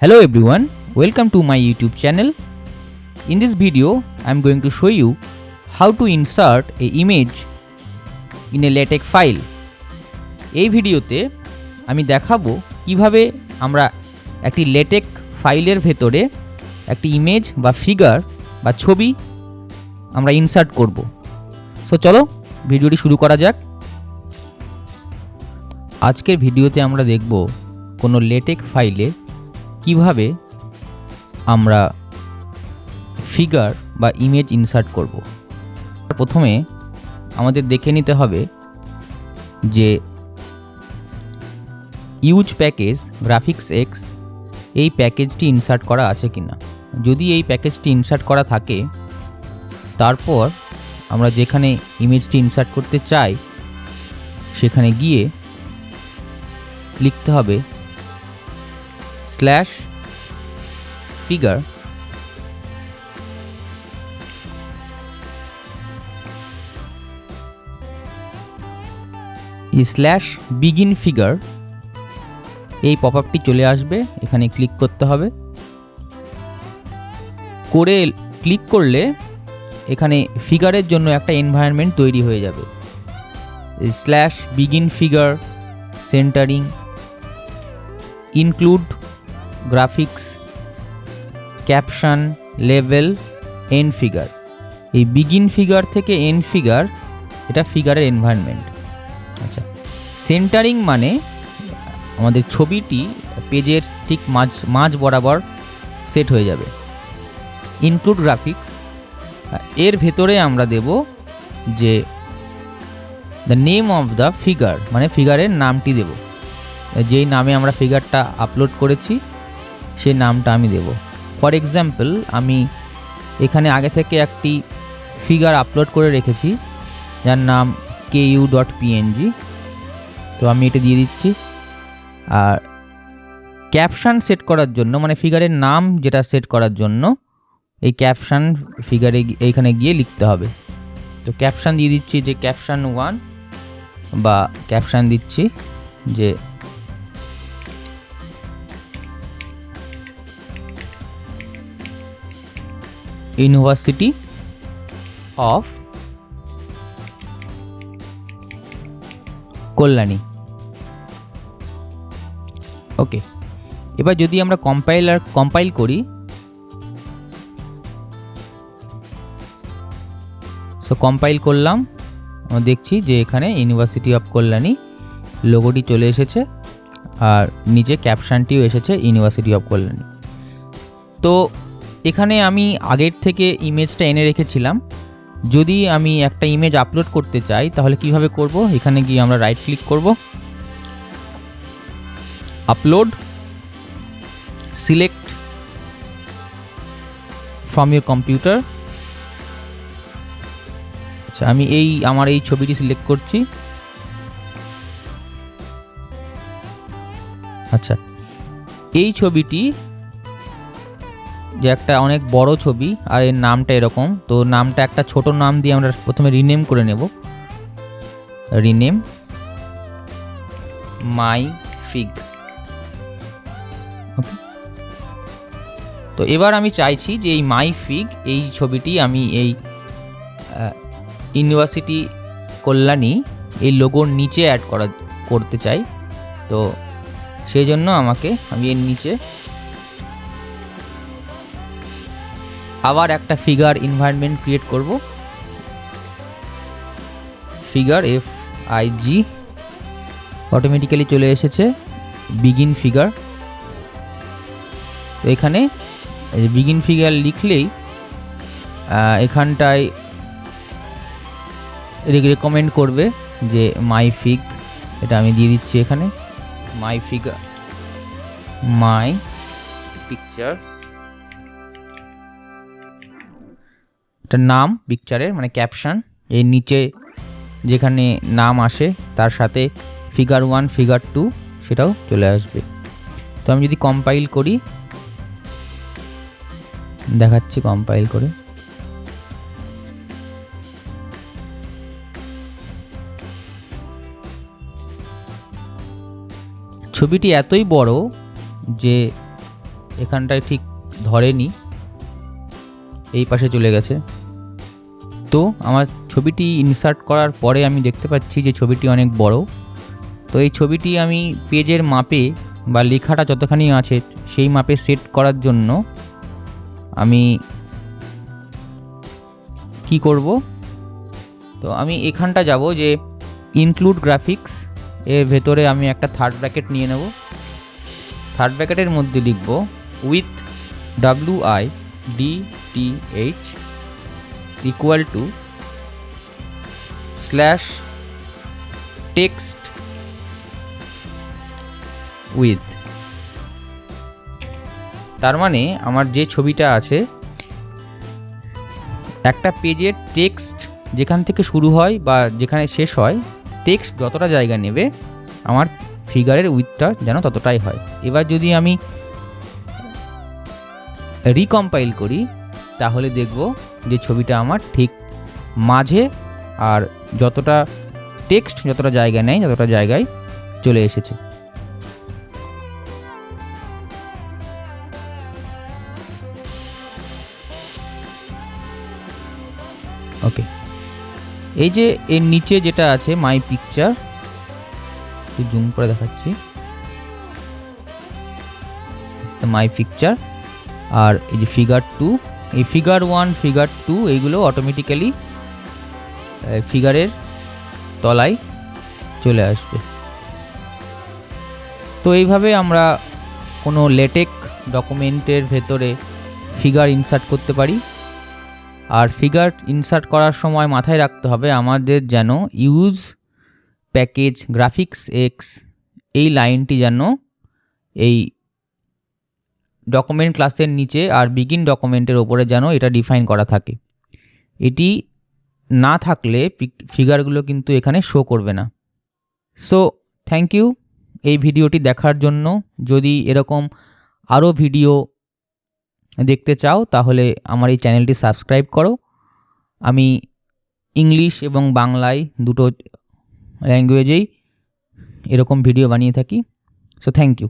Hello everyone, welcome to my YouTube channel. In this video, I am going to show you how to insert a image in a LaTeX file. এই ভিডিওতে আমি দেখাবো কিভাবে আমরা একটি LaTeX ফাইলের ভেতরে একটি ইমেজ বা ফিগার বা ছবি আমরা ইনসার্ট করব। সো চলো ভিডিওটি শুরু করা যাক। আজকের ভিডিওতে আমরা দেখব কোনো LaTeX ফাইলে কিভাবে আমরা ফিগার বা ইমেজ ইনসার্ট করব। প্রথমে আমাদের দেখে নিতে হবে যে ইউজ প্যাকেজ গ্রাফিক্স এক্স এই প্যাকেজটি ইনসার্ট করা আছে কিনা। যদি এই প্যাকেজটি ইনসার্ট করা থাকে, তারপর আমরা যেখানে ইমেজটি ইনসার্ট করতে চাই সেখানে গিয়ে লিখতে হবে /figure /begin figure এই পপআপটি চলে আসবে। এখানে ক্লিক করতে হবে। ক্লিক করলে এখানে ফিগারের জন্য একটা এনভায়রনমেন্ট তৈরি হয়ে যাবে। /begin figure centering include graphics caption লেভেল এন্ড ফিগার। এই বিগিন ফিগার থেকে এন্ড ফিগার এটা ফিগারের এনভায়রনমেন্ট। আচ্ছা, সেন্টারিং মানে আমাদের ছবিটি পেজের ঠিক মাঝ বরাবর সেট হয়ে যাবে। ইনক্লুড গ্রাফিক্স এর ভেতরে আমরা দেব যে the name of the figure, মানে ফিগারের নামটি দেব। যেই নামে আমরা ফিগারটা আপলোড করেছি সেই নামটা আমি দেব। ফর এক্সাম্পল, আমি এখানে আগে থেকে একটি ফিগার আপলোড করে রেখেছি যার নাম ku.png, তো আমি এটা দিয়ে দিচ্ছি। আর ক্যাপশন সেট করার জন্য, মানে ফিগারের নাম যেটা সেট করার জন্য এই ক্যাপশন ফিগারে এইখানে গিয়ে লিখতে হবে। তো ক্যাপশন দিয়ে দিচ্ছি যে ক্যাপশন 1, বা ক্যাপশন দিচ্ছি যে ইউনিভার্সিটি অফ কল্যাণী। ওকে, এবার যদি আমরা কম্পাইল করি, সো কম্পাইল করলাম, আমরা দেখছি যে এখানে ইউনিভার্সিটি অফ কল্যাণী লোগোটি চলে এসেছে আর নিচে ক্যাপশনটিও এসেছে ইউনিভার্সিটি অফ কল্যাণী। তো এখানে আমি আগের থেকে ইমেজটা এনে রেখেছিলাম। যদি আমি একটা ইমেজ আপলোড করতে চাই তাহলে কিভাবে করব? এখানে গিয়ে আমরা রাইট ক্লিক করব, upload, select from your computer. আচ্ছা, আমি আমার এই ছবিটি সিলেক্ট করছি। আচ্ছা, এই ছবিটি যে একটা অনেক বড় ছবি আর এর নামটা এরকম, তো নামটা একটা ছোট নাম দিয়ে আমরা প্রথমে রিনেম করে নেব। রিনেম মাই ফিগ। ওকে, তো এবার আমি চাইছি যে এই মাই ফিগ এই ছবিটি আমি এই ইউনিভার্সিটি কল্যাণী এই লোগোর নিচে অ্যাড করতে চাই। তো সেই জন্য আমি এর নিচে আবার একটা ফিগার এনভায়রনমেন্ট ক্রিয়েট করব। ফিগার FIG অটোমেটিক্যালি চলে এসেছে বিগিন ফিগার। তো এখানে বিগিন ফিগার লিখলেই এখানটায় রেকমেন্ড করবে যে মাই ফিগ, এটা আমি দিয়ে দিচ্ছি এখানে মাই ফিগার, মাই পিকচার। এটা নাম পিকচারের, মানে ক্যাপশন, এর নিচে যেখানে নাম আসে তার সাথে ফিগার 1 ফিগার 2 সেটাও চলে আসবে। তো আমি যদি কম্পাইল করি, দেখাচ্ছি কম্পাইল করে। ছবিটি এতই বড় যে এখানটায় ঠিক ধরেনি, এই পাশে চলে গেছে। তো আমার ছবিটি ইনসার্ট করার পরে আমি দেখতে পাচ্ছি যে ছবিটি অনেক বড়। তো এই ছবিটি আমি পেজের মাপে বা লেখাটা যতখানি আছে সেই মাপে সেট করার জন্য আমি কি করব, তো আমি এখানটা যাব যে ইনক্লুড গ্রাফিক্স, এর ভেতরে আমি একটা থার্ড ব্র্যাকেট নিয়ে নেব। থার্ড ব্র্যাকেটের মধ্যে লিখব with WIDTH equal to slash text with. তার মানে আমার যে ছবিটা আছে, একটা পেজের টেক্সট যেখান থেকে শুরু হয় বা যেখানে শেষ হয়, টেক্সট যতটা জায়গা নেবে আমার ফিগারের উইথটা যেন ততটাই হয়। এবার যদি আমি রিকম্পাইল করি তাহলে দেখব যে ছবিটা আমার ঠিক মাঝে, আর যতটা টেক্সট যতটা জায়গা নেয় ততটা জায়গায় চলে এসেছে। ওকে, এই যে এর নিচে যেটা আছে মাই পিকচার, জুম করে দেখাচ্ছি, মাই পিকচার, আর এই যে ফিগার 2, এই ফিগার 1 ফিগার 2 এইগুলো অটোমেটিক্যালি ফিগারের তলায় চলে আসবে। তো এইভাবে আমরা কোনো লেটেক ডকুমেন্টের ভেতরে ফিগার ইনসার্ট করতে পারি। আর ফিগার ইনসার্ট করার সময় মাথায় রাখতে হবে আমাদের যেন ইউজ প্যাকেজ গ্রাফিক্স এক্স এই লাইনটি যেন এই ডকুমেন্ট ক্লাসের নিচে আর বিগিন ডকুমেন্টের ওপরে যেন এটা ডিফাইন করা থাকে। এটি না থাকলে ফিগারগুলো কিন্তু এখানে শো করবে না। সো থ্যাংক ইউ এই ভিডিওটি দেখার জন্য। যদি এরকম আরও ভিডিও দেখতে চাও তাহলে আমার এই চ্যানেলটি সাবস্ক্রাইব করো। আমি ইংলিশ এবং বাংলায় দুটো ল্যাঙ্গুয়েজেই এরকম ভিডিও বানিয়ে থাকি। So thank you.